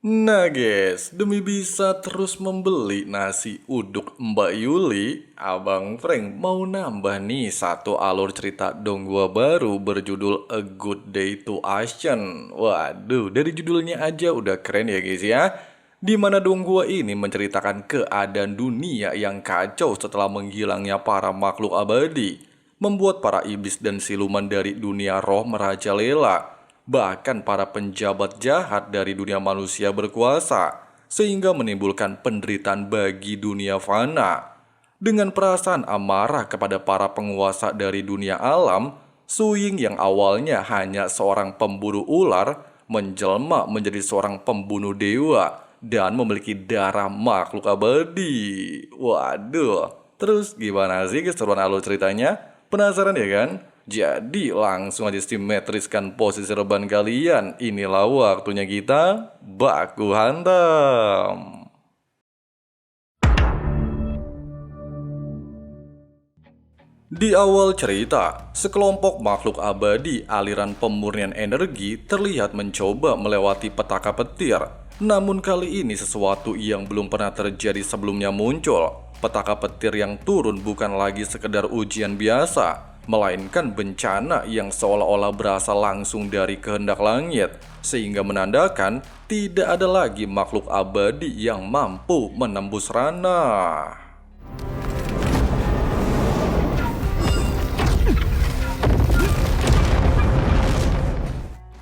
Nah guys, demi bisa terus membeli nasi uduk Mbak Yuli, Abang Frank mau nambah nih satu alur cerita dong gua baru berjudul A Good Day to Action. Waduh, dari judulnya aja udah keren ya guys ya. Dimana dong gua ini menceritakan keadaan dunia yang kacau setelah menghilangnya para makhluk abadi, membuat para iblis dan siluman dari dunia roh merajalela. Bahkan para penjabat jahat dari dunia manusia berkuasa, sehingga menimbulkan penderitaan bagi dunia fana. Dengan perasaan amarah kepada para penguasa dari dunia alam, Suying yang awalnya hanya seorang pemburu ular, menjelma menjadi seorang pembunuh dewa, dan memiliki darah makhluk abadi. Waduh, terus gimana sih keseruan alur ceritanya? Penasaran ya kan? Jadi langsung aja simetriskan posisi reban kalian. Inilah waktunya kita baku hantam. Di awal cerita, sekelompok makhluk abadi aliran pemurnian energi terlihat mencoba melewati petaka petir. Namun kali ini sesuatu yang belum pernah terjadi sebelumnya muncul. Petaka petir yang turun bukan lagi sekedar ujian biasa, melainkan bencana yang seolah-olah berasal langsung dari kehendak langit, sehingga menandakan tidak ada lagi makhluk abadi yang mampu menembus ranah.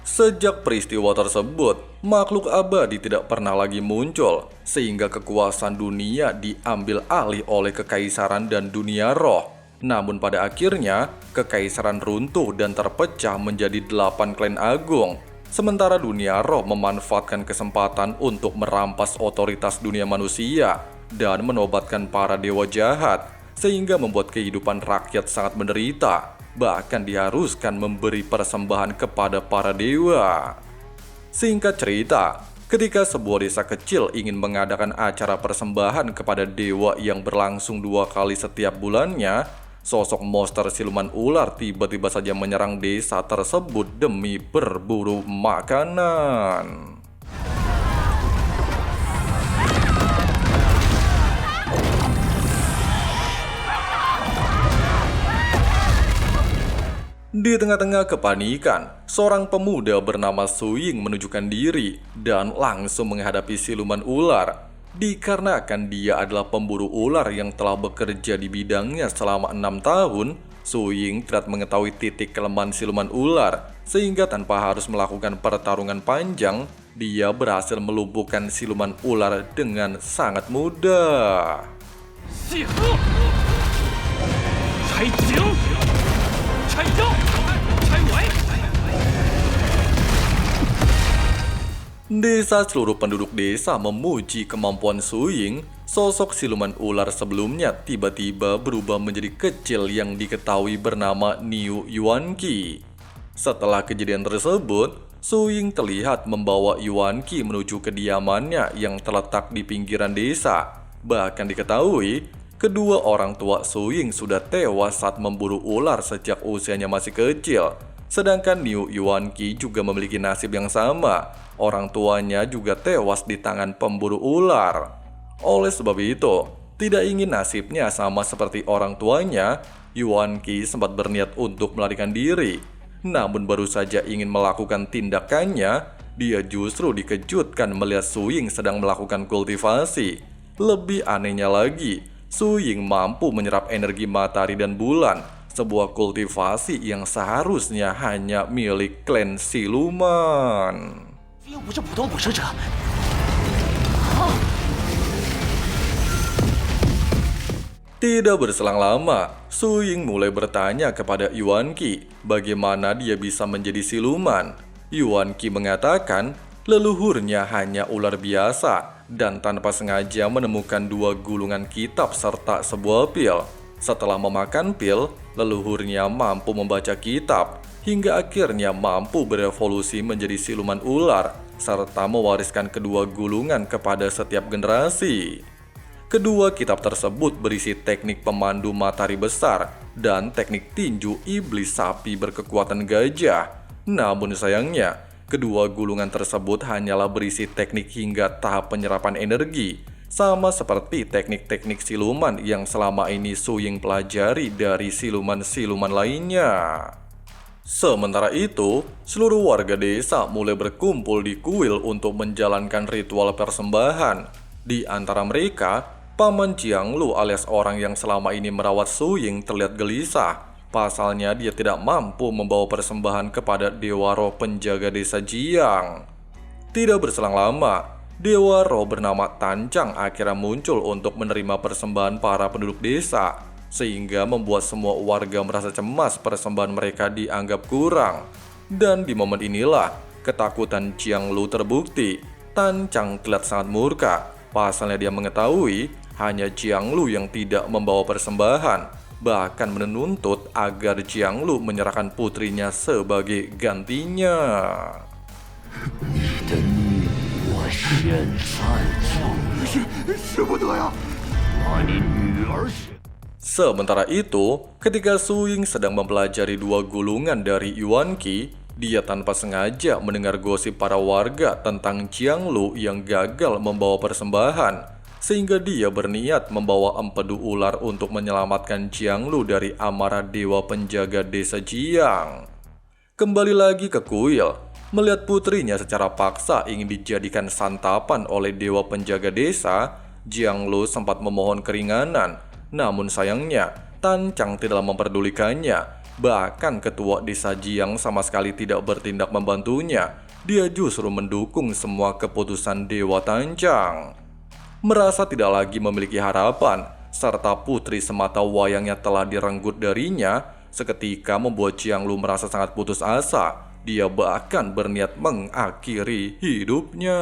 Sejak peristiwa tersebut, makhluk abadi tidak pernah lagi muncul, sehingga kekuasaan dunia diambil alih oleh kekaisaran dan dunia roh. Namun pada akhirnya, kekaisaran runtuh dan terpecah menjadi 8 klan agung. Sementara dunia roh memanfaatkan kesempatan untuk merampas otoritas dunia manusia dan menobatkan para dewa jahat, sehingga membuat kehidupan rakyat sangat menderita. Bahkan diharuskan memberi persembahan kepada para dewa. Singkat cerita, ketika sebuah desa kecil ingin mengadakan acara persembahan kepada dewa yang berlangsung 2 kali setiap bulannya, sosok monster siluman ular tiba-tiba saja menyerang desa tersebut demi berburu makanan. Di tengah-tengah kepanikan, seorang pemuda bernama Suying menunjukkan diri dan langsung menghadapi siluman ular. Dikarenakan dia adalah pemburu ular yang telah bekerja di bidangnya selama 6 tahun, Suying tidak mengetahui titik kelemahan siluman ular, sehingga tanpa harus melakukan pertarungan panjang, dia berhasil melumpuhkan siluman ular dengan sangat mudah. Desa seluruh penduduk desa memuji kemampuan Suying. Sosok siluman ular sebelumnya tiba-tiba berubah menjadi kecil yang diketahui bernama Niu Yuanqi. Setelah kejadian tersebut, Suying terlihat membawa Yuanqi menuju kediamannya yang terletak di pinggiran desa. Bahkan diketahui, kedua orang tua Suying sudah tewas saat memburu ular sejak usianya masih kecil. Sedangkan Niu Yuanqi juga memiliki nasib yang sama. Orang tuanya juga tewas di tangan pemburu ular. Oleh sebab itu, tidak ingin nasibnya sama seperti orang tuanya, Yuanqi sempat berniat untuk melarikan diri. Namun baru saja ingin melakukan tindakannya, dia justru dikejutkan melihat Suying sedang melakukan kultivasi. Lebih anehnya lagi, Suying mampu menyerap energi matahari dan bulan, sebuah kultivasi yang seharusnya hanya milik klan siluman. Tidak berselang lama, Suying mulai bertanya kepada Yuanqi bagaimana dia bisa menjadi siluman. Yuanqi mengatakan leluhurnya hanya ular biasa dan tanpa sengaja menemukan 2 gulungan kitab serta sebuah pil. Setelah memakan pil, leluhurnya mampu membaca kitab hingga akhirnya mampu berevolusi menjadi siluman ular serta mewariskan kedua gulungan kepada setiap generasi. Kedua kitab tersebut berisi teknik pemandu matahari besar dan teknik tinju iblis sapi berkekuatan gajah. Namun sayangnya, Kedua gulungan tersebut hanyalah berisi teknik hingga tahap penyerapan energi, sama seperti teknik-teknik siluman yang selama ini Su Ying pelajari dari siluman-siluman lainnya. Sementara itu, seluruh warga desa mulai berkumpul di kuil untuk menjalankan ritual persembahan. Di antara mereka, Paman Jianglu alias orang yang selama ini merawat Su Ying terlihat gelisah. Pasalnya dia tidak mampu membawa persembahan kepada Dewa Roh penjaga desa Jiang. Tidak berselang lama, Dewa Roh bernama Tancang akhirnya muncul untuk menerima persembahan para penduduk desa, sehingga membuat semua warga merasa cemas persembahan mereka dianggap kurang. Dan di momen inilah, ketakutan Jianglu terbukti. Tancang terlihat sangat murka, pasalnya dia mengetahui hanya Jianglu yang tidak membawa persembahan, bahkan menuntut agar Jianglu menyerahkan putrinya sebagai gantinya. Sementara itu, ketika Su Ying sedang mempelajari dua gulungan dari Yuan Qi, dia tanpa sengaja mendengar gosip para warga tentang Jianglu yang gagal membawa persembahan, sehingga dia berniat membawa empedu ular untuk menyelamatkan Jianglu dari amarah dewa penjaga desa Jiang. Kembali lagi ke kuil, melihat putrinya secara paksa ingin dijadikan santapan oleh dewa penjaga desa, Jianglu sempat memohon keringanan. Namun sayangnya, Tancang tidak memperdulikannya. Bahkan ketua desa Jiang sama sekali tidak bertindak membantunya. Dia justru mendukung semua keputusan Dewa Tancang. Merasa tidak lagi memiliki harapan, serta putri semata wayangnya telah direnggut darinya, seketika membuat Jianglu merasa sangat putus asa. Dia bahkan berniat mengakhiri hidupnya.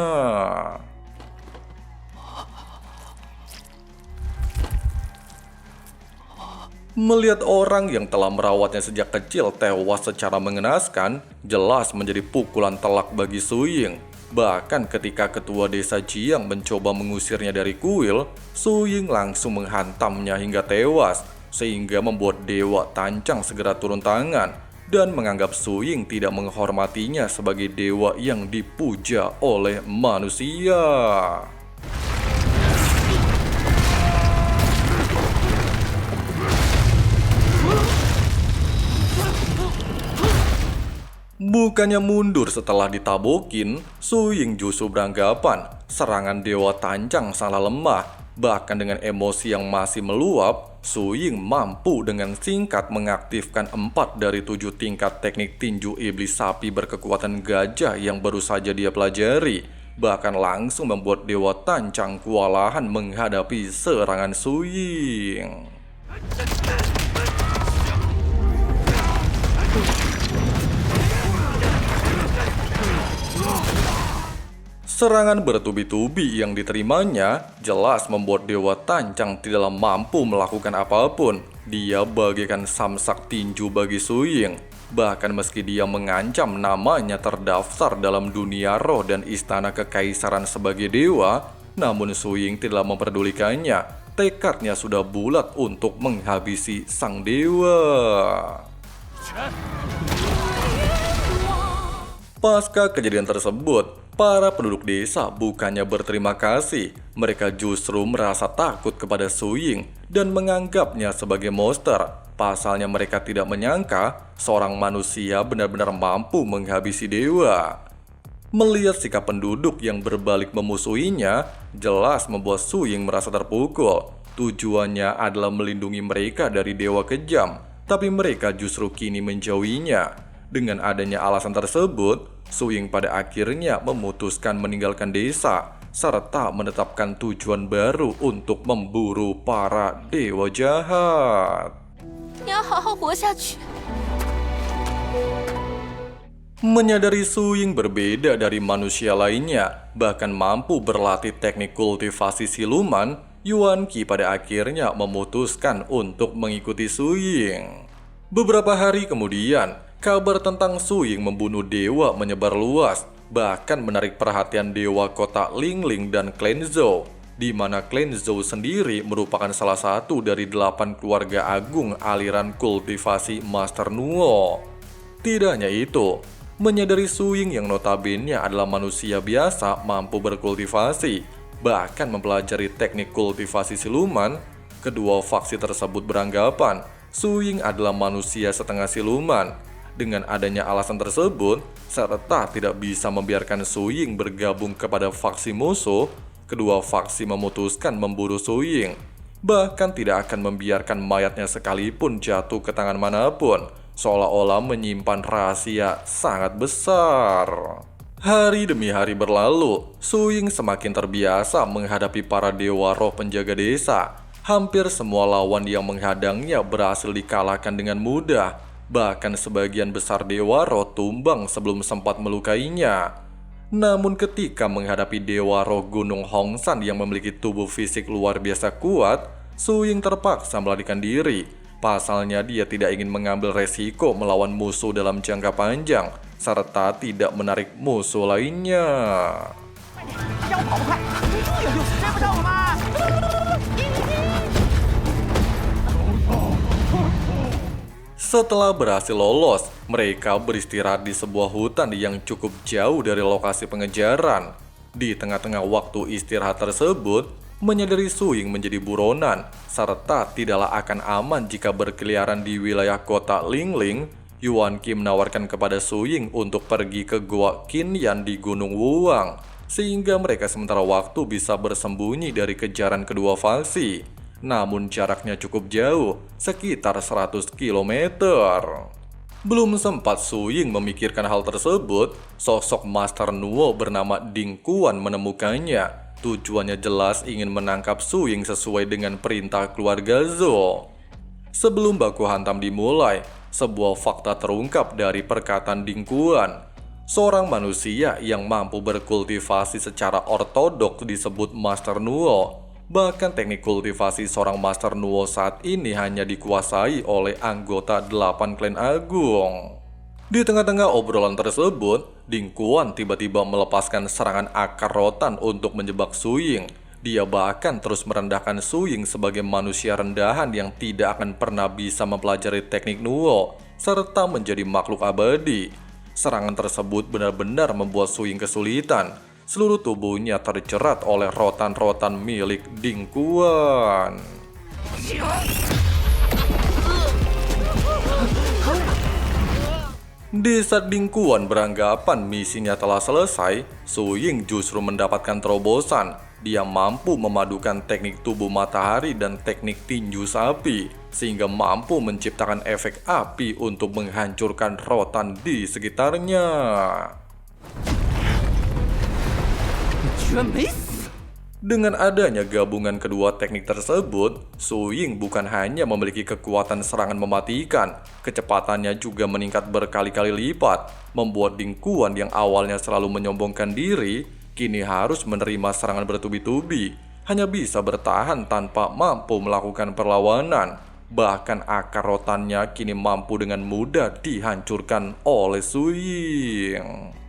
Melihat orang yang telah merawatnya sejak kecil tewas secara mengenaskan, jelas menjadi pukulan telak bagi Su Ying. Bahkan ketika ketua desa Jiang mencoba mengusirnya dari kuil, Su Ying langsung menghantamnya hingga tewas, sehingga membuat Dewa Tancang segera turun tangan dan menganggap Su Ying tidak menghormatinya sebagai dewa yang dipuja oleh manusia. Bukannya mundur setelah ditabokin, Su Ying justru beranggapan serangan Dewa Tancang sangat lemah. Bahkan dengan emosi yang masih meluap, Su Ying mampu dengan singkat mengaktifkan 4 dari 7 tingkat teknik tinju iblis sapi berkekuatan gajah yang baru saja dia pelajari. Bahkan langsung membuat Dewa Tancang kewalahan menghadapi serangan Su Ying. Serangan bertubi-tubi yang diterimanya jelas membuat Dewa Tancang tidaklah mampu melakukan apapun. Dia bagaikan samsak tinju bagi Su Ying. Bahkan meski dia mengancam namanya terdaftar dalam dunia roh dan istana kekaisaran sebagai dewa, namun Su Ying tidaklah memperdulikannya. Tekadnya sudah bulat untuk menghabisi sang dewa. Pasca kejadian tersebut, para penduduk desa bukannya berterima kasih, mereka justru merasa takut kepada Su Ying dan menganggapnya sebagai monster. Pasalnya mereka tidak menyangka seorang manusia benar-benar mampu menghabisi dewa. Melihat sikap penduduk yang berbalik memusuhinya, jelas membuat Su Ying merasa terpukul. Tujuannya adalah melindungi mereka dari dewa kejam, tapi mereka justru kini menjauhinya. Dengan adanya alasan tersebut, Su Ying pada akhirnya memutuskan meninggalkan desa, serta menetapkan tujuan baru untuk memburu para dewa jahat. Menyadari Su Ying berbeda dari manusia lainnya, bahkan mampu berlatih teknik kultivasi siluman, Yuan Qi pada akhirnya memutuskan untuk mengikuti Su Ying. Beberapa hari kemudian, kabar tentang Su Ying membunuh dewa menyebar luas, bahkan menarik perhatian dewa kota Lingling dan klan Zhou, di mana klan Zhou sendiri merupakan salah satu dari 8 keluarga agung aliran kultivasi Master Nuo. Tidak hanya itu, Menyadari Su Ying yang notabene adalah manusia biasa mampu berkultivasi, bahkan mempelajari teknik kultivasi siluman, kedua faksi tersebut beranggapan Su Ying adalah manusia setengah siluman. Dengan adanya alasan tersebut, serta tidak bisa membiarkan Su Ying bergabung kepada faksi musuh, kedua faksi memutuskan memburu Su Ying. Bahkan tidak akan membiarkan mayatnya sekalipun jatuh ke tangan manapun, seolah-olah menyimpan rahasia sangat besar. Hari demi hari berlalu, Su Ying semakin terbiasa menghadapi para dewa roh penjaga desa. Hampir semua lawan yang menghadangnya berhasil dikalahkan dengan mudah. Bahkan sebagian besar dewa roh tumbang sebelum sempat melukainya. Namun ketika menghadapi dewa roh Gunung Hongsan yang memiliki tubuh fisik luar biasa kuat, Su Ying terpaksa melarikan diri. Pasalnya dia tidak ingin mengambil resiko melawan musuh dalam jangka panjang, serta tidak menarik musuh lainnya. Setelah berhasil lolos, mereka beristirahat di sebuah hutan yang cukup jauh dari lokasi pengejaran. Di tengah-tengah waktu istirahat tersebut, menyadari Su Ying menjadi buronan, serta tidaklah akan aman jika berkeliaran di wilayah kota Lingling, Yuan Qi menawarkan kepada Su Ying untuk pergi ke Gua Qinyan di Gunung Wuang, sehingga mereka sementara waktu bisa bersembunyi dari kejaran kedua faksi. Namun jaraknya cukup jauh, sekitar 100 km. Belum sempat Su Ying memikirkan hal tersebut, sosok Master Nuo bernama Ding Kuan menemukannya. Tujuannya jelas ingin menangkap Su Ying sesuai dengan perintah keluarga Zhou. Sebelum baku hantam dimulai, sebuah fakta terungkap dari perkataan Ding Kuan. Seorang manusia yang mampu berkultivasi secara ortodoks disebut Master Nuo. Bahkan teknik kultivasi seorang Master Nuo saat ini hanya dikuasai oleh anggota 8 klan agung. Di tengah-tengah obrolan tersebut, Ding Kuan tiba-tiba melepaskan serangan akar rotan untuk menjebak Su Ying. Dia bahkan terus merendahkan Su Ying sebagai manusia rendahan yang tidak akan pernah bisa mempelajari teknik Nuo, serta menjadi makhluk abadi. Serangan tersebut benar-benar membuat Su Ying kesulitan. Seluruh tubuhnya terjerat oleh rotan-rotan milik Ding Kuan. Di saat Ding Kuan beranggapan misinya telah selesai, Su Ying justru mendapatkan terobosan. Dia mampu memadukan teknik tubuh matahari dan teknik tinju sapi, sehingga mampu menciptakan efek api untuk menghancurkan rotan di sekitarnya. Dengan adanya gabungan kedua teknik tersebut, Su Ying bukan hanya memiliki kekuatan serangan mematikan, kecepatannya juga meningkat berkali-kali lipat, membuat Ding Kuan yang awalnya selalu menyombongkan diri, kini harus menerima serangan bertubi-tubi, hanya bisa bertahan tanpa mampu melakukan perlawanan. Bahkan akar rotannya kini mampu dengan mudah dihancurkan oleh Su Ying.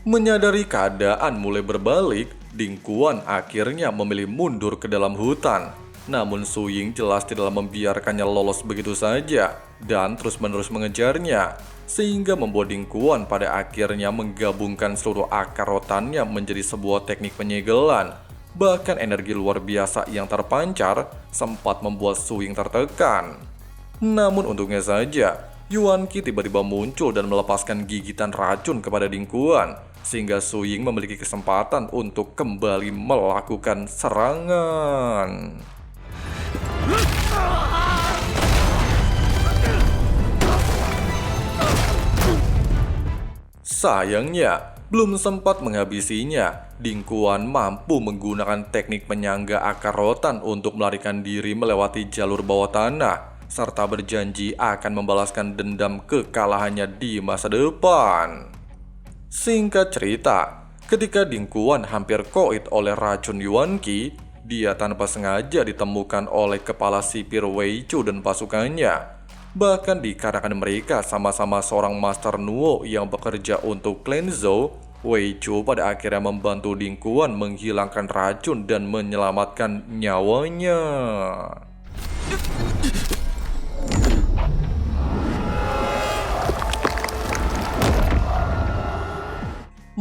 Menyadari keadaan mulai berbalik, Ding Kuan akhirnya memilih mundur ke dalam hutan. Namun Su Ying jelas tidak membiarkannya lolos begitu saja dan terus-menerus mengejarnya, sehingga membuat Ding Kuan pada akhirnya menggabungkan seluruh akar rotannya menjadi sebuah teknik penyegelan. Bahkan energi luar biasa yang terpancar sempat membuat Su Ying tertekan. Namun untungnya saja, Yuan Qi tiba-tiba muncul dan melepaskan gigitan racun kepada Ding Kuan, sehingga Su Ying memiliki kesempatan untuk kembali melakukan serangan. Sayangnya, belum sempat menghabisinya, Ding Kuan mampu menggunakan teknik penyangga akar rotan untuk melarikan diri melewati jalur bawah tanah, serta berjanji akan membalaskan dendam kekalahannya di masa depan. Singkat cerita, ketika Ding Kuan hampir koit oleh racun Yuan Qi, dia tanpa sengaja ditemukan oleh kepala sipir Wei Chu dan pasukannya. Bahkan dikarenakan mereka sama-sama seorang Master Nuo yang bekerja untuk klan Zhou, Wei Chu pada akhirnya membantu Ding Kuan menghilangkan racun dan menyelamatkan nyawanya.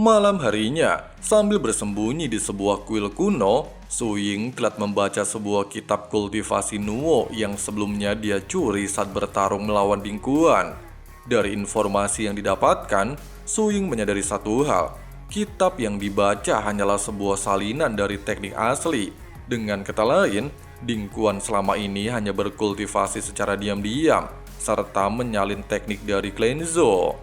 Malam harinya, sambil bersembunyi di sebuah kuil kuno, Su Ying telah membaca sebuah kitab kultivasi Nuo yang sebelumnya dia curi saat bertarung melawan Dingguan. Dari informasi yang didapatkan, Su Ying menyadari satu hal. Kitab yang dibaca hanyalah sebuah salinan dari teknik asli. Dengan kata lain, Dingguan selama ini hanya berkultivasi secara diam-diam, serta menyalin teknik dari klan Zhou.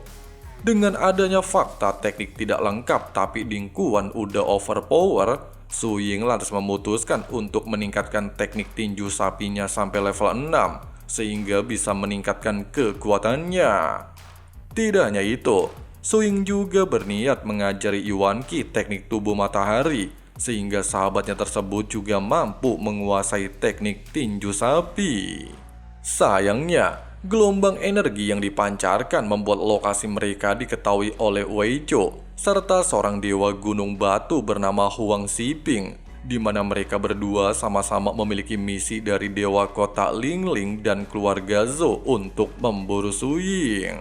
Dengan adanya fakta teknik tidak lengkap tapi Dingguan udah overpower, Su Ying lantas memutuskan untuk meningkatkan teknik tinju sapinya sampai level 6 sehingga bisa meningkatkan kekuatannya. Tidak hanya itu, Su Ying juga berniat mengajari Yuan Qi teknik tubuh matahari sehingga sahabatnya tersebut juga mampu menguasai teknik tinju sapi. Sayangnya, gelombang energi yang dipancarkan membuat lokasi mereka diketahui oleh Wei Zhou serta seorang dewa gunung batu bernama Huang Xiping, di mana mereka berdua sama-sama memiliki misi dari dewa kota Lingling dan keluarga Zhou untuk memburu Su Ying.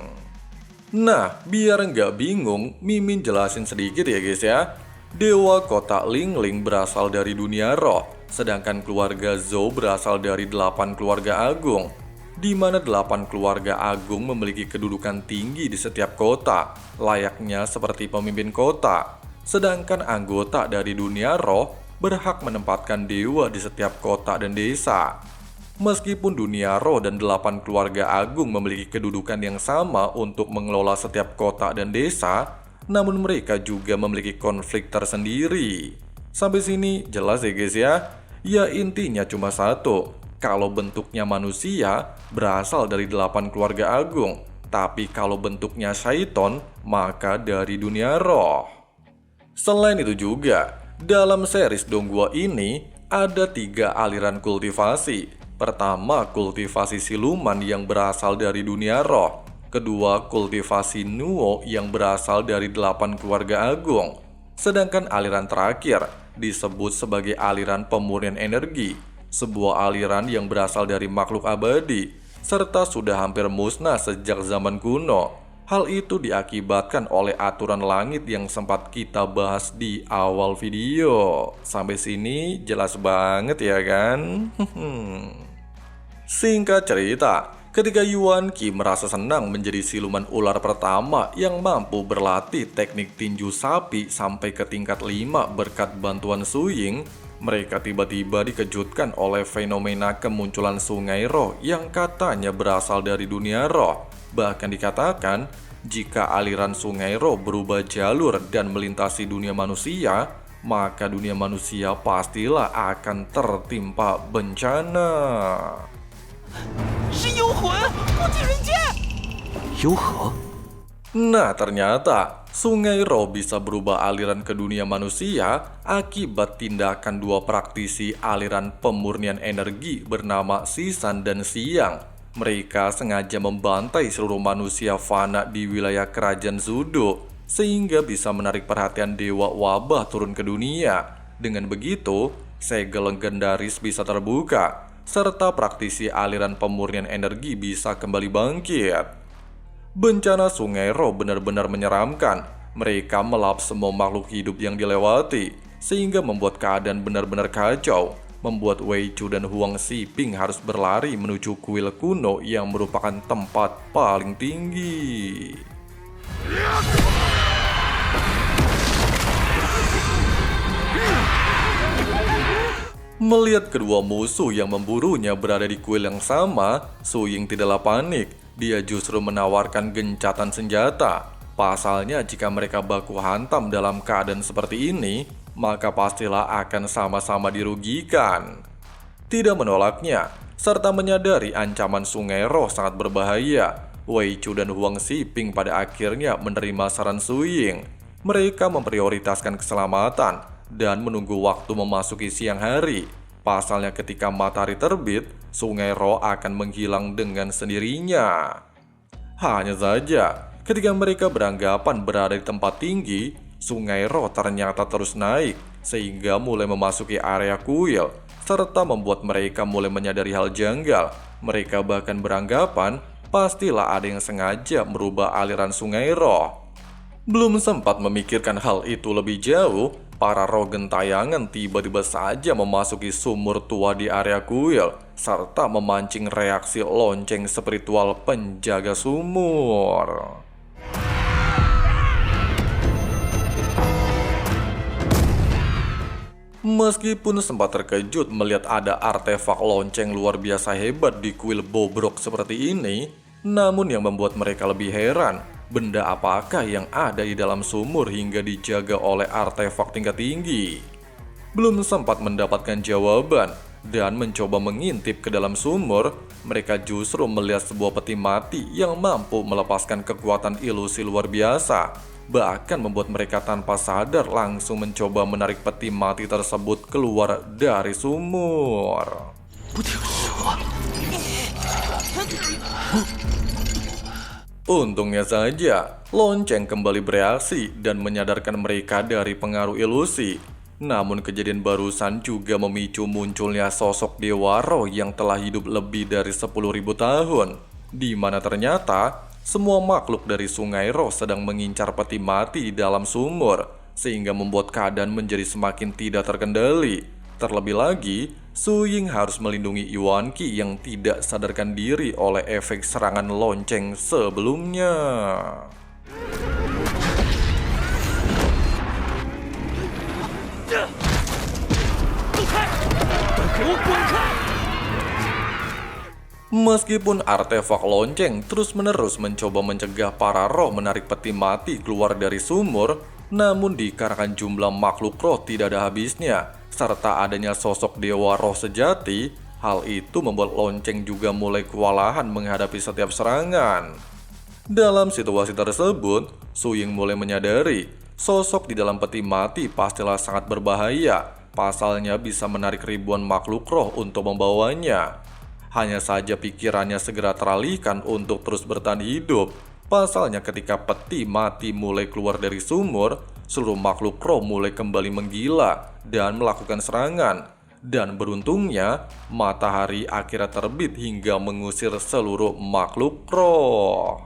Nah, biar nggak bingung, Mimin jelasin sedikit ya guys ya. Dewa kota Lingling berasal dari dunia roh, sedangkan keluarga Zhou berasal dari 8 keluarga agung, di mana 8 keluarga agung memiliki kedudukan tinggi di setiap kota, layaknya seperti pemimpin kota. Sedangkan anggota dari dunia roh berhak menempatkan dewa di setiap kota dan desa. Meskipun dunia roh dan 8 keluarga agung memiliki kedudukan yang sama untuk mengelola setiap kota dan desa, namun mereka juga memiliki konflik tersendiri. Sampai sini jelas ya guys ya? Ya intinya cuma satu. Kalau bentuknya manusia, berasal dari 8 keluarga agung. Tapi kalau bentuknya syaiton, maka dari dunia roh. Selain itu juga, dalam series Donghua ini, ada 3 aliran kultivasi. Pertama, kultivasi siluman yang berasal dari dunia roh. Kedua, kultivasi Nuo yang berasal dari 8 keluarga agung. Sedangkan aliran terakhir disebut sebagai aliran pemurnian energi, sebuah aliran yang berasal dari makhluk abadi, serta sudah hampir musnah sejak zaman kuno. Hal itu diakibatkan oleh aturan langit yang sempat kita bahas di awal video. Sampai sini jelas banget ya kan? Singkat cerita, ketika Yuan Qi merasa senang menjadi siluman ular pertama yang mampu berlatih teknik tinju sapi sampai ke tingkat 5 berkat bantuan Su Ying, mereka tiba-tiba dikejutkan oleh fenomena kemunculan sungai roh yang katanya berasal dari dunia roh. Bahkan dikatakan, jika aliran sungai roh berubah jalur dan melintasi dunia manusia, maka dunia manusia pastilah akan tertimpa bencana. Nah, ternyata sungai roh bisa berubah aliran ke dunia manusia akibat tindakan 2 praktisi aliran pemurnian energi bernama Sisan dan Siang. Mereka sengaja membantai seluruh manusia fana di wilayah kerajaan Zudo sehingga bisa menarik perhatian dewa wabah turun ke dunia. Dengan begitu, segel legendaris bisa terbuka, serta praktisi aliran pemurnian energi bisa kembali bangkit. Bencana sungai roh benar-benar menyeramkan. Mereka melap semua makhluk hidup yang dilewati, sehingga membuat keadaan benar-benar kacau. Membuat Wei Zhou dan Huang Xiping harus berlari menuju kuil kuno yang merupakan tempat paling tinggi. Melihat kedua musuh yang memburunya berada di kuil yang sama, Su Ying tidaklah panik. Dia justru menawarkan gencatan senjata. Pasalnya jika mereka baku hantam dalam keadaan seperti ini, maka pastilah akan sama-sama dirugikan. Tidak menolaknya, serta menyadari ancaman sungai roh sangat berbahaya, Wei Zhou dan Huang Xiping pada akhirnya menerima saran Su Ying. Mereka memprioritaskan keselamatan dan menunggu waktu memasuki siang hari. Pasalnya ketika matahari terbit, sungai roh akan menghilang dengan sendirinya. Hanya saja, ketika mereka beranggapan berada di tempat tinggi, sungai roh ternyata terus naik, sehingga mulai memasuki area kuil, serta membuat mereka mulai menyadari hal janggal. Mereka bahkan beranggapan, pastilah ada yang sengaja merubah aliran sungai roh. Belum sempat memikirkan hal itu lebih jauh, para roh gentayangan tiba-tiba saja memasuki sumur tua di area kuil, serta memancing reaksi lonceng spiritual penjaga sumur. Meskipun sempat terkejut melihat ada artefak lonceng luar biasa hebat di kuil bobrok seperti ini, namun yang membuat mereka lebih heran, benda apakah yang ada di dalam sumur hingga dijaga oleh artefak tingkat tinggi? Belum sempat mendapatkan jawaban dan mencoba mengintip ke dalam sumur, mereka justru melihat sebuah peti mati yang mampu melepaskan kekuatan ilusi luar biasa. Bahkan membuat mereka tanpa sadar langsung mencoba menarik peti mati tersebut keluar dari sumur. Untungnya saja, lonceng kembali bereaksi dan menyadarkan mereka dari pengaruh ilusi. Namun kejadian barusan juga memicu munculnya sosok Dewa Roh yang telah hidup lebih dari 10.000 tahun, di mana ternyata semua makhluk dari Sungai Roh sedang mengincar peti mati di dalam sumur, sehingga membuat keadaan menjadi semakin tidak terkendali. Terlebih lagi, Su Ying harus melindungi Yuan Qi yang tidak sadarkan diri oleh efek serangan lonceng sebelumnya. Meskipun artefak lonceng terus-menerus mencoba mencegah para roh menarik peti mati keluar dari sumur, namun dikarenakan jumlah makhluk roh tidak ada habisnya, serta adanya sosok dewa roh sejati, hal itu membuat lonceng juga mulai kewalahan menghadapi setiap serangan. Dalam situasi tersebut, Su Ying mulai menyadari sosok di dalam peti mati pastilah sangat berbahaya, pasalnya bisa menarik ribuan makhluk roh untuk membawanya. Hanya saja pikirannya segera teralihkan untuk terus bertahan hidup. Pasalnya ketika peti mati mulai keluar dari sumur, seluruh makhluk roh mulai kembali menggila dan melakukan serangan. Dan beruntungnya, matahari akhirnya terbit hingga mengusir seluruh makhluk roh.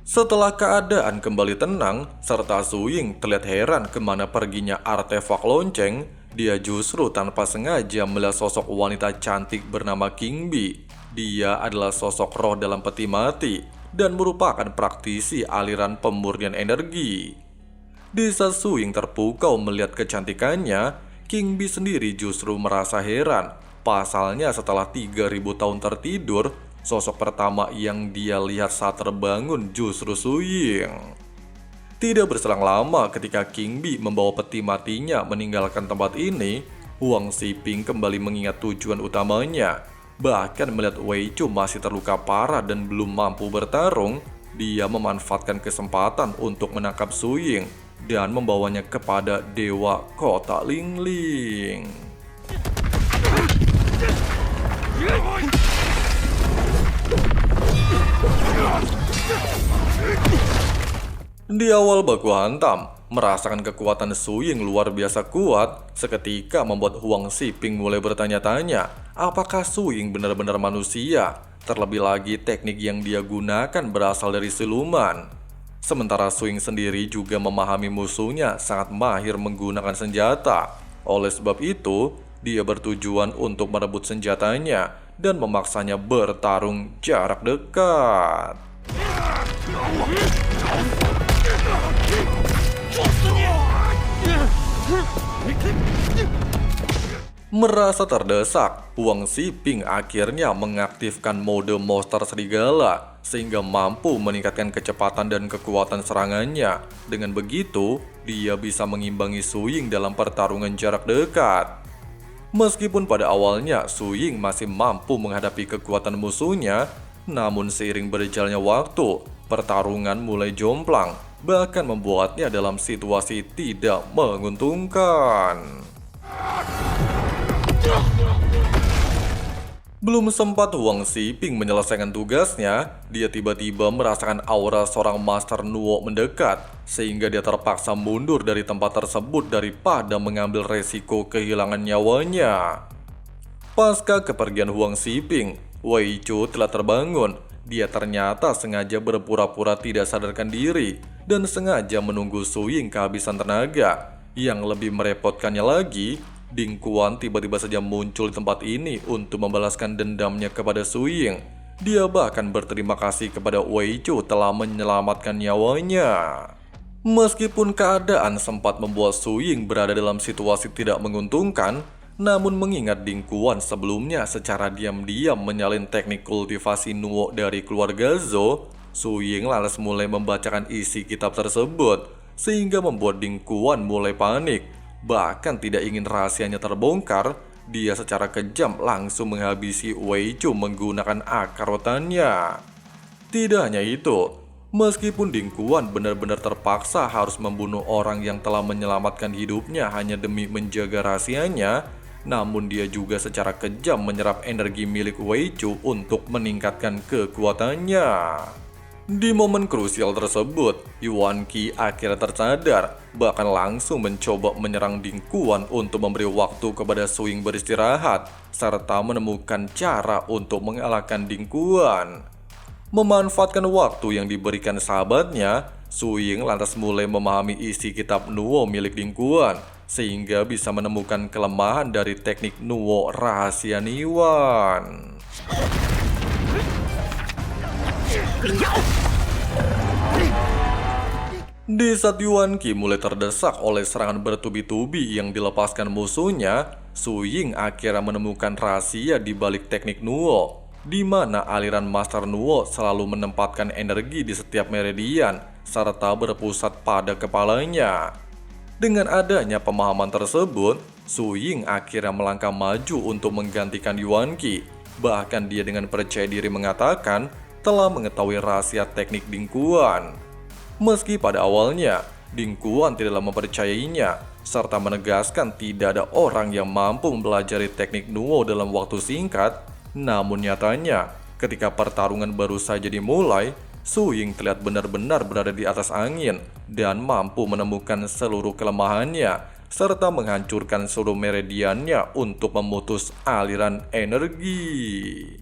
Setelah keadaan kembali tenang, serta Su Ying terlihat heran kemana perginya artefak lonceng, dia justru tanpa sengaja melihat sosok wanita cantik bernama Qingbi. Dia adalah sosok roh dalam peti mati dan merupakan praktisi aliran pemurnian energi. Di saat Su Ying terpukau melihat kecantikannya, Qingbi sendiri justru merasa heran. Pasalnya setelah 3.000 tahun tertidur, sosok pertama yang dia lihat saat terbangun justru Su Ying. Tidak berselang lama ketika Qingbi membawa peti matinya meninggalkan tempat ini, Huang Xiping kembali mengingat tujuan utamanya. Bahkan melihat Wei Chu masih terluka parah dan belum mampu bertarung, dia memanfaatkan kesempatan untuk menangkap Su Ying dan membawanya kepada Dewa Kota Lingling. Di awal baku hantam, merasakan kekuatan Su Ying luar biasa kuat, seketika membuat Huang Xiping mulai bertanya-tanya, apakah Su Ying benar-benar manusia? Terlebih lagi teknik yang dia gunakan berasal dari siluman. Sementara Su Ying sendiri juga memahami musuhnya sangat mahir menggunakan senjata. Oleh sebab itu, dia bertujuan untuk merebut senjatanya dan memaksanya bertarung jarak dekat. Merasa terdesak, Huang Xiping akhirnya mengaktifkan mode monster serigala sehingga mampu meningkatkan kecepatan dan kekuatan serangannya. Dengan begitu, dia bisa mengimbangi Su Ying dalam pertarungan jarak dekat. Meskipun pada awalnya Su Ying masih mampu menghadapi kekuatan musuhnya, namun seiring berjalannya waktu, pertarungan mulai jomplang, bahkan membuatnya dalam situasi tidak menguntungkan. Belum sempat Huang Xiping menyelesaikan tugasnya, dia tiba-tiba merasakan aura seorang Master Nuo mendekat, sehingga dia terpaksa mundur dari tempat tersebut daripada mengambil resiko kehilangan nyawanya. Pasca kepergian Huang Xiping, Wei Chu telah terbangun dia ternyata sengaja berpura-pura tidak sadarkan diri dan sengaja menunggu Su Ying kehabisan tenaga. Yang lebih merepotkannya lagi, Ding Quan tiba-tiba saja muncul di tempat ini untuk membalaskan dendamnya kepada Su Ying. Dia bahkan berterima kasih kepada Wei Chu telah menyelamatkan nyawanya. Meskipun keadaan sempat membuat Su Ying berada dalam situasi tidak menguntungkan, namun mengingat Ding Quan sebelumnya secara diam-diam menyalin teknik kultivasi Nuo dari keluarga Zhou, Su Ying lantas mulai membacakan isi kitab tersebut, sehingga membuat Ding Quan mulai panik. Bahkan tidak ingin rahasianya terbongkar, dia secara kejam langsung menghabisi Wei Chu menggunakan akar rotannya. Tidak hanya itu, meskipun Ding Quan benar-benar terpaksa harus membunuh orang yang telah menyelamatkan hidupnya hanya demi menjaga rahasianya, namun dia juga secara kejam menyerap energi milik Wei Chu untuk meningkatkan kekuatannya. Di momen krusial tersebut, Yuan Qi akhirnya tersadar, bahkan langsung mencoba menyerang Ding Quan untuk memberi waktu kepada Su Ying beristirahat, serta menemukan cara untuk mengalahkan Ding Quan. Memanfaatkan waktu yang diberikan sahabatnya, Su Ying lantas mulai memahami isi kitab Nuo milik Ding Quan, sehingga bisa menemukan kelemahan dari teknik Nuo rahasia Niwan. Di saat Yuan Qi mulai terdesak oleh serangan bertubi-tubi yang dilepaskan musuhnya, Su Ying akhirnya menemukan rahasia di balik teknik Nuo, di mana aliran Master Nuo selalu menempatkan energi di setiap meridian serta berpusat pada kepalanya. Dengan adanya pemahaman tersebut, Su Ying akhirnya melangkah maju untuk menggantikan Yuan Qi. Bahkan dia dengan percaya diri mengatakan telah mengetahui rahasia teknik Ding Quan. Meski pada awalnya Ding Quan tidaklah mempercayainya, serta menegaskan tidak ada orang yang mampu mempelajari teknik Nuo dalam waktu singkat, namun nyatanya, ketika pertarungan baru saja dimulai, Su Ying terlihat benar-benar berada di atas angin dan mampu menemukan seluruh kelemahannya, serta menghancurkan seluruh meridiannya untuk memutus aliran energi.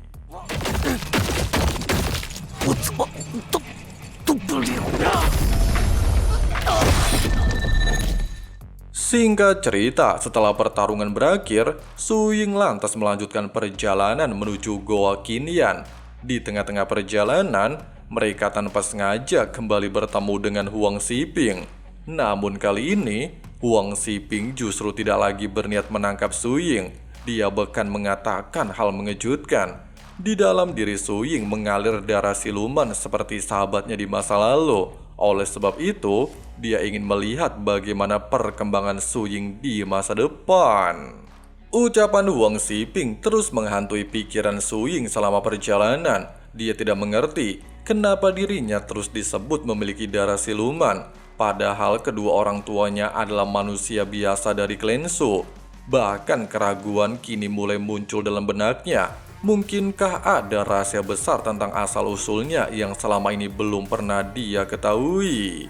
Singkat cerita, setelah pertarungan berakhir, Su Ying lantas melanjutkan perjalanan menuju Goa Qinyan. Di tengah-tengah perjalanan, mereka tanpa sengaja kembali bertemu dengan Huang Xiping. Namun kali ini, Huang Xiping justru tidak lagi berniat menangkap Su Ying. Dia bahkan mengatakan hal mengejutkan. Di dalam diri Su Ying mengalir darah siluman seperti sahabatnya di masa lalu. Oleh sebab itu, dia ingin melihat bagaimana perkembangan Su Ying di masa depan. Ucapan Huang Xiping terus menghantui pikiran Su Ying selama perjalanan. Dia tidak mengerti kenapa dirinya terus disebut memiliki darah siluman, padahal kedua orang tuanya adalah manusia biasa dari klan Su. Bahkan keraguan kini mulai muncul dalam benaknya. Mungkinkah ada rahasia besar tentang asal-usulnya yang selama ini belum pernah dia ketahui?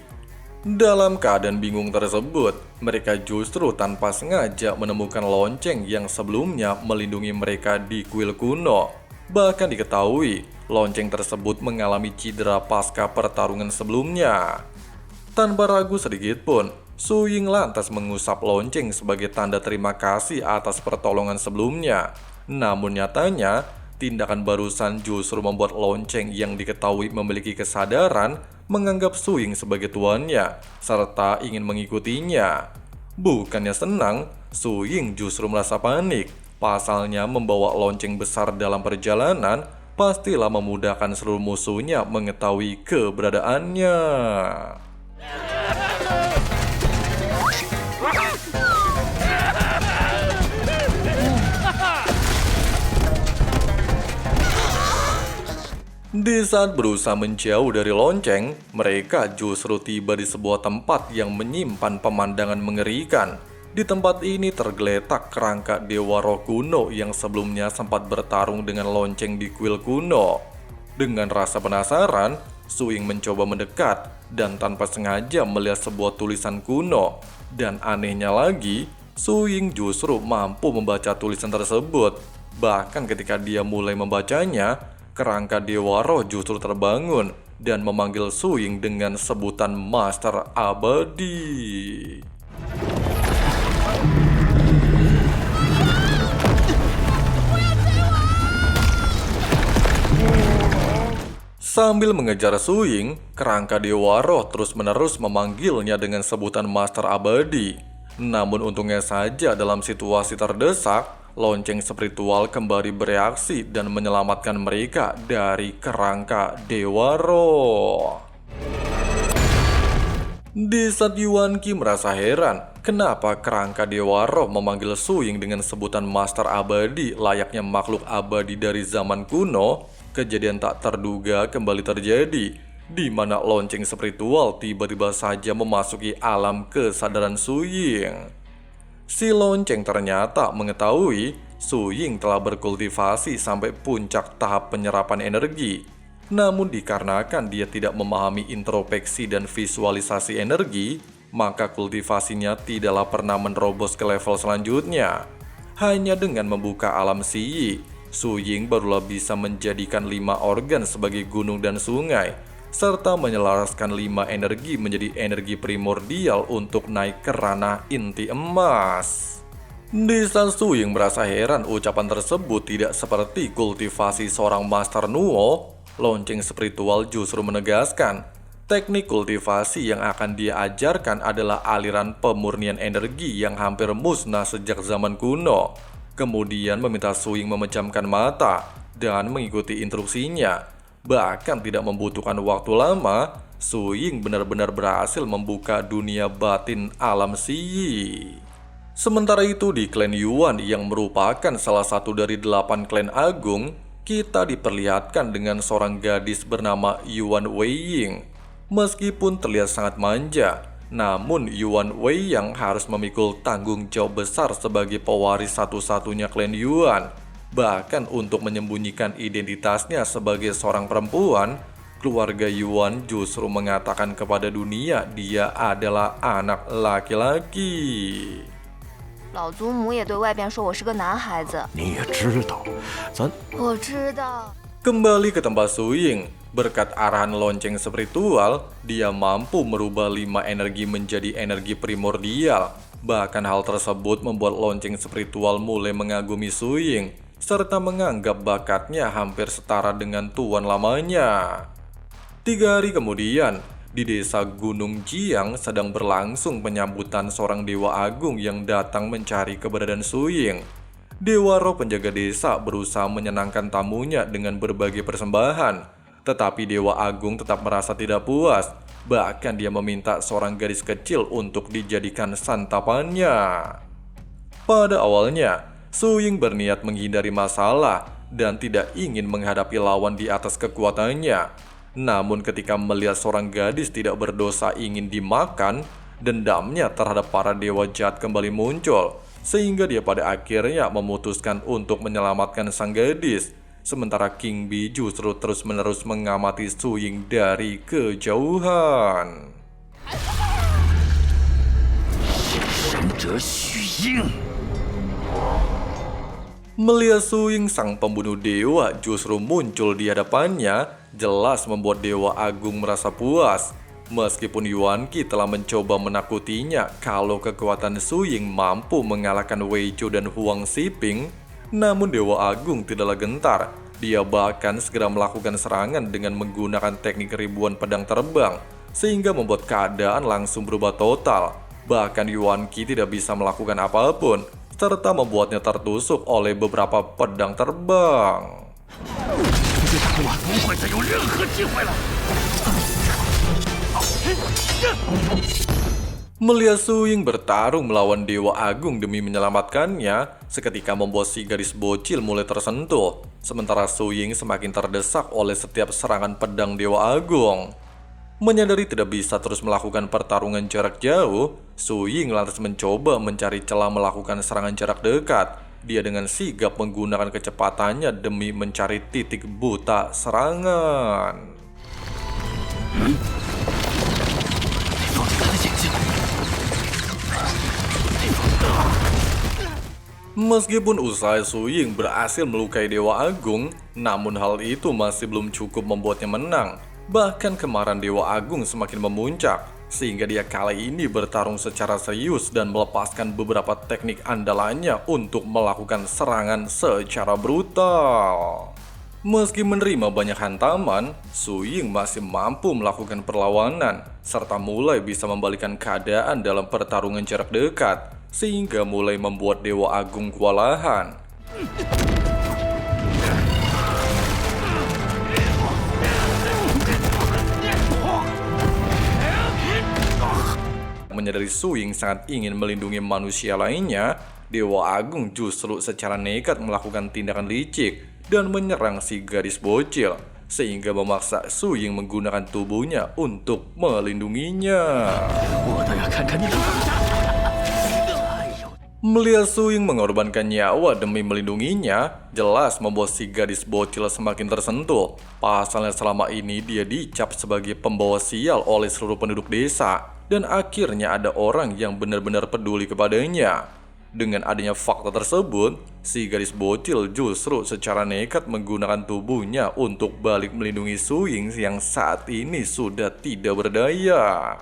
Dalam keadaan bingung tersebut, mereka justru tanpa sengaja menemukan lonceng yang sebelumnya melindungi mereka di kuil kuno. Bahkan diketahui, lonceng tersebut mengalami cedera pasca pertarungan sebelumnya. Tanpa ragu sedikit pun, Su Ying lantas mengusap lonceng sebagai tanda terima kasih atas pertolongan sebelumnya. Namun nyatanya, tindakan barusan justru membuat lonceng yang diketahui memiliki kesadaran menganggap Su Ying sebagai tuannya, serta ingin mengikutinya. Bukannya senang, Su Ying justru merasa panik. Pasalnya membawa lonceng besar dalam perjalanan, pastilah memudahkan seluruh musuhnya mengetahui keberadaannya. Di saat berusaha menjauh dari lonceng, mereka justru tiba di sebuah tempat yang menyimpan pemandangan mengerikan. Di tempat ini tergeletak kerangka Dewa Roh kuno yang sebelumnya sempat bertarung dengan lonceng di kuil kuno. Dengan rasa penasaran, Su Ying mencoba mendekat dan tanpa sengaja melihat sebuah tulisan kuno. Dan anehnya lagi, Su Ying justru mampu membaca tulisan tersebut. Bahkan ketika dia mulai membacanya, kerangka Dewa Roh justru terbangun dan memanggil Su Ying dengan sebutan Master Abadi. Sambil mengejar Su Ying, kerangka Dewa Roh terus-menerus memanggilnya dengan sebutan Master Abadi. Namun untungnya saja dalam situasi terdesak, lonceng spiritual kembali bereaksi dan menyelamatkan mereka dari kerangka Dewa Roh. Di saat Yuan Qi merasa heran, kenapa kerangka Dewa Roh memanggil Su Ying dengan sebutan Master Abadi layaknya makhluk abadi dari zaman kuno, kejadian tak terduga kembali terjadi, di mana lonceng spiritual tiba-tiba saja memasuki alam kesadaran Su Ying. Si lonceng ternyata mengetahui Su Ying telah berkultivasi sampai puncak tahap penyerapan energi. Namun dikarenakan dia tidak memahami introspeksi dan visualisasi energi, maka kultivasinya tidaklah pernah menerobos ke level selanjutnya. Hanya dengan membuka alam Si Yi, Su Ying barulah bisa menjadikan 5 organ sebagai gunung dan sungai, serta menyelaraskan 5 energi menjadi energi primordial untuk naik ke ranah inti emas. Di saat Su Ying merasa heran ucapan tersebut tidak seperti kultivasi seorang Master Nuo, lonceng spiritual justru menegaskan, teknik kultivasi yang akan dia ajarkan adalah aliran pemurnian energi yang hampir musnah sejak zaman kuno. Kemudian meminta Su Ying memejamkan mata dan mengikuti instruksinya. Bahkan tidak membutuhkan waktu lama, Su Ying benar-benar berhasil membuka dunia batin alam Si Yi. Sementara itu di klan Yuan yang merupakan salah satu dari 8 klan agung, kita diperlihatkan dengan seorang gadis bernama Yuan Weiying. Meskipun terlihat sangat manja, namun Yuan Weiying harus memikul tanggung jawab besar sebagai pewaris satu-satunya klan Yuan. Bahkan untuk menyembunyikan identitasnya sebagai seorang perempuan, keluarga Yuan justru mengatakan kepada dunia dia adalah anak laki-laki. 老祖母也对外边说我是个男孩子。你也知道，我知道。 Kembali ke tempat Su Ying, berkat arahan lonceng spiritual, dia mampu merubah 5 energi menjadi energi primordial. Bahkan hal tersebut membuat lonceng spiritual mulai mengagumi Su Ying, serta menganggap bakatnya hampir setara dengan tuan lamanya. 3 hari kemudian, di desa Gunung Jiang sedang berlangsung penyambutan seorang dewa agung yang datang mencari keberadaan Su Ying. Dewa roh penjaga desa berusaha menyenangkan tamunya dengan berbagai persembahan, tetapi Dewa Agung tetap merasa tidak puas. Bahkan dia meminta seorang gadis kecil untuk dijadikan santapannya. Pada awalnya, Su Ying berniat menghindari masalah dan tidak ingin menghadapi lawan di atas kekuatannya. Namun ketika melihat seorang gadis tidak berdosa ingin dimakan, dendamnya terhadap para dewa jahat kembali muncul, sehingga dia pada akhirnya memutuskan untuk menyelamatkan sang gadis. Sementara King Bi justru terus-menerus mengamati Su Ying dari kejauhan. Melihat Su Ying sang pembunuh dewa justru muncul di hadapannya, jelas membuat Dewa Agung merasa puas. Meskipun Yuan Qi telah mencoba menakutinya kalau kekuatan Su Ying mampu mengalahkan Wei Zhou dan Huang Xiping, namun Dewa Agung tidaklah gentar. Dia bahkan segera melakukan serangan dengan menggunakan teknik ribuan pedang terbang, sehingga membuat keadaan langsung berubah total. Bahkan Yuan Qi tidak bisa melakukan apapun, serta membuatnya tertusuk oleh beberapa pedang terbang. Melihat Su Ying bertarung melawan Dewa Agung demi menyelamatkannya, seketika membuat si gadis bocil mulai tersentuh. Sementara Su Ying semakin terdesak oleh setiap serangan pedang Dewa Agung. Menyadari tidak bisa terus melakukan pertarungan jarak jauh, Su Ying lantas mencoba mencari celah melakukan serangan jarak dekat. Dia dengan sigap menggunakan kecepatannya demi mencari titik buta serangan. Meskipun usai Su Ying berhasil melukai Dewa Agung, namun hal itu masih belum cukup membuatnya menang. Bahkan kemarahan Dewa Agung semakin memuncak, sehingga dia kali ini bertarung secara serius dan melepaskan beberapa teknik andalannya untuk melakukan serangan secara brutal. Meski menerima banyak hantaman, Su Ying masih mampu melakukan perlawanan, serta mulai bisa membalikan keadaan dalam pertarungan jarak dekat, sehingga mulai membuat Dewa Agung kewalahan. Menyadari Su Ying sangat ingin melindungi manusia lainnya, Dewa Agung justru secara nekat melakukan tindakan licik dan menyerang si gadis bocil, sehingga memaksa Su Ying menggunakan tubuhnya untuk melindunginya. Melihat Su Ying mengorbankan nyawa demi melindunginya, jelas membuat si gadis bocil semakin tersentuh. Pasalnya selama ini dia dicap sebagai pembawa sial oleh seluruh penduduk desa, dan akhirnya ada orang yang benar-benar peduli kepadanya. Dengan adanya fakta tersebut, si gadis bocil justru secara nekat menggunakan tubuhnya untuk balik melindungi Su Ying yang saat ini sudah tidak berdaya.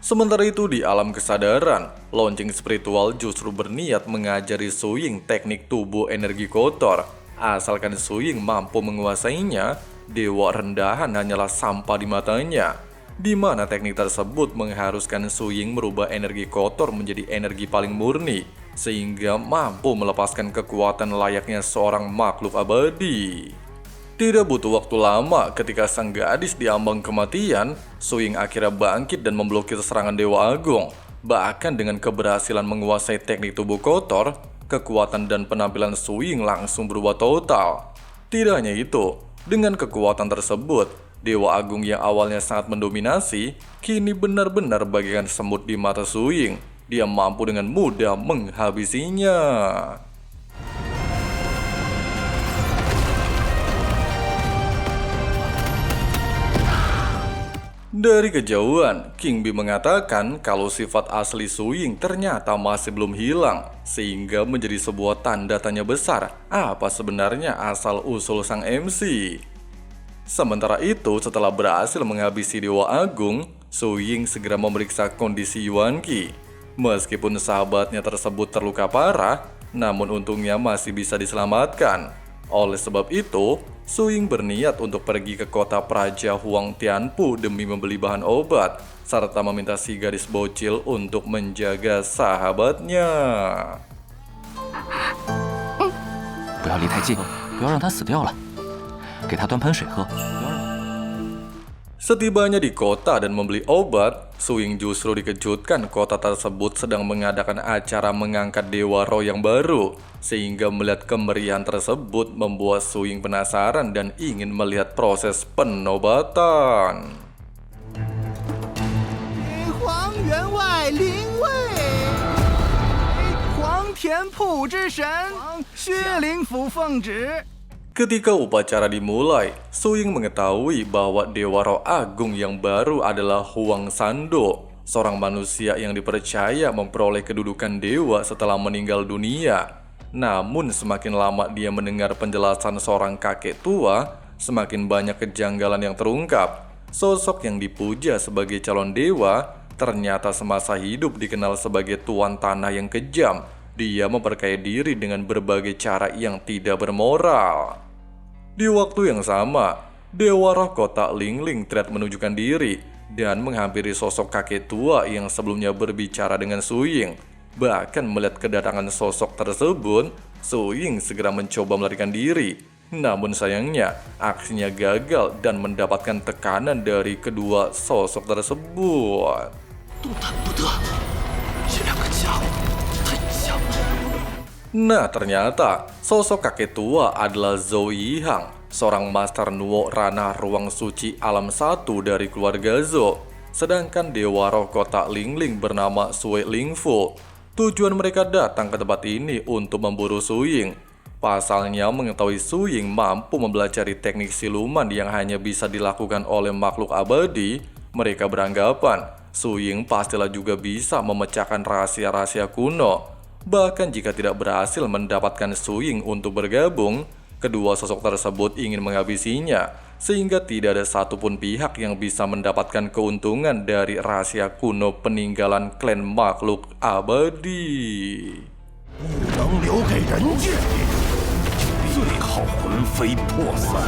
Sementara itu di alam kesadaran, lonceng spiritual justru berniat mengajari Su Ying teknik tubuh energi kotor. Asalkan Su Ying mampu menguasainya, dewa rendahan hanyalah sampah di matanya. Di mana teknik tersebut mengharuskan Su Ying merubah energi kotor menjadi energi paling murni, sehingga mampu melepaskan kekuatan layaknya seorang makhluk abadi. Tidak butuh waktu lama ketika sang gadis diambang kematian, Su Ying akhirnya bangkit dan memblokir serangan Dewa Agung. Bahkan dengan keberhasilan menguasai teknik tubuh kotor, kekuatan dan penampilan Su Ying langsung berubah total. Tidak hanya itu, dengan kekuatan tersebut, Dewa Agung yang awalnya sangat mendominasi, kini benar-benar bagaikan semut di mata Su Ying. Dia mampu dengan mudah menghabisinya. Dari kejauhan, King Bee mengatakan kalau sifat asli Su Ying ternyata masih belum hilang, sehingga menjadi sebuah tanda tanya besar apa sebenarnya asal-usul sang MC. Sementara itu, setelah berhasil menghabisi Dewa Agung, Su Ying segera memeriksa kondisi Yuan Qi. Meskipun sahabatnya tersebut terluka parah, namun untungnya masih bisa diselamatkan. Oleh sebab itu, Su Ying berniat untuk pergi ke kota Praja Huang Tianpu demi membeli bahan obat, serta meminta si gadis bocil untuk menjaga sahabatnya. 不要离太近，不要让他死掉了。给他端盆水喝。 Setibanya di kota dan membeli obat, Su Ying justru dikejutkan kota tersebut sedang mengadakan acara mengangkat Dewa Roh yang baru. Sehingga melihat kemeriahan tersebut membuat Su Ying penasaran dan ingin melihat proses penobatan. 皇员外灵位，皇田铺之神，薛灵府奉旨。 Ketika upacara dimulai, Su Ying mengetahui bahwa Dewa Roh Agung yang baru adalah Huang Sando, seorang manusia yang dipercaya memperoleh kedudukan dewa setelah meninggal dunia. Namun semakin lama dia mendengar penjelasan seorang kakek tua, semakin banyak kejanggalan yang terungkap. Sosok yang dipuja sebagai calon dewa ternyata semasa hidup dikenal sebagai tuan tanah yang kejam. Dia memperkaya diri dengan berbagai cara yang tidak bermoral. Di waktu yang sama, Dewa Roh Kota Lingling terlihat menunjukkan diri dan menghampiri sosok kakek tua yang sebelumnya berbicara dengan Su Ying. Bahkan melihat kedatangan sosok tersebut, Su Ying segera mencoba melarikan diri. Namun sayangnya, aksinya gagal dan mendapatkan tekanan dari kedua sosok tersebut. 动弹不得，这两个家伙太强了。 Nah, ternyata sosok kakek tua adalah Zhou Yihang, seorang master Nuo ranah ruang suci alam satu dari keluarga Zhou. Sedangkan Dewa Roh Kota Lingling bernama Sui Lingfu. Tujuan mereka datang ke tempat ini untuk memburu Su Ying. Pasalnya mengetahui Su Ying mampu mempelajari teknik siluman yang hanya bisa dilakukan oleh makhluk abadi, mereka beranggapan Su Ying pastilah juga bisa memecahkan rahasia-rahasia kuno. Bahkan jika tidak berhasil mendapatkan Swing untuk bergabung, kedua sosok tersebut ingin menghabisinya, sehingga tidak ada satupun pihak yang bisa mendapatkan keuntungan dari rahasia kuno peninggalan klan makhluk abadi. 能留给人界，最好魂飞魄散。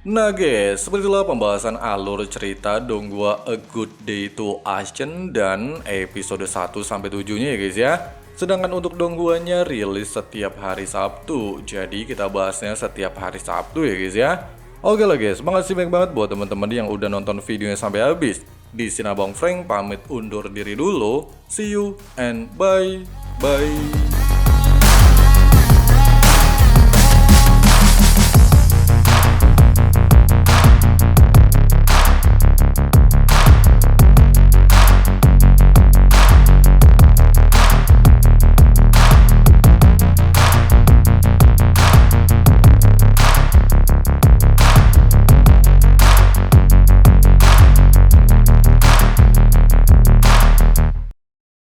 Nah guys, seperti itulah pembahasan alur cerita Donghua A Good Day to Ashen dan episode 1-7-nya ya guys ya. Sedangkan untuk Donghuanya rilis setiap hari Sabtu, jadi kita bahasnya setiap hari Sabtu ya guys ya. Oke lah guys, makasih banyak banget buat teman-teman yang udah nonton videonya sampai habis. Di sini Abang Frank pamit undur diri dulu. See you and bye.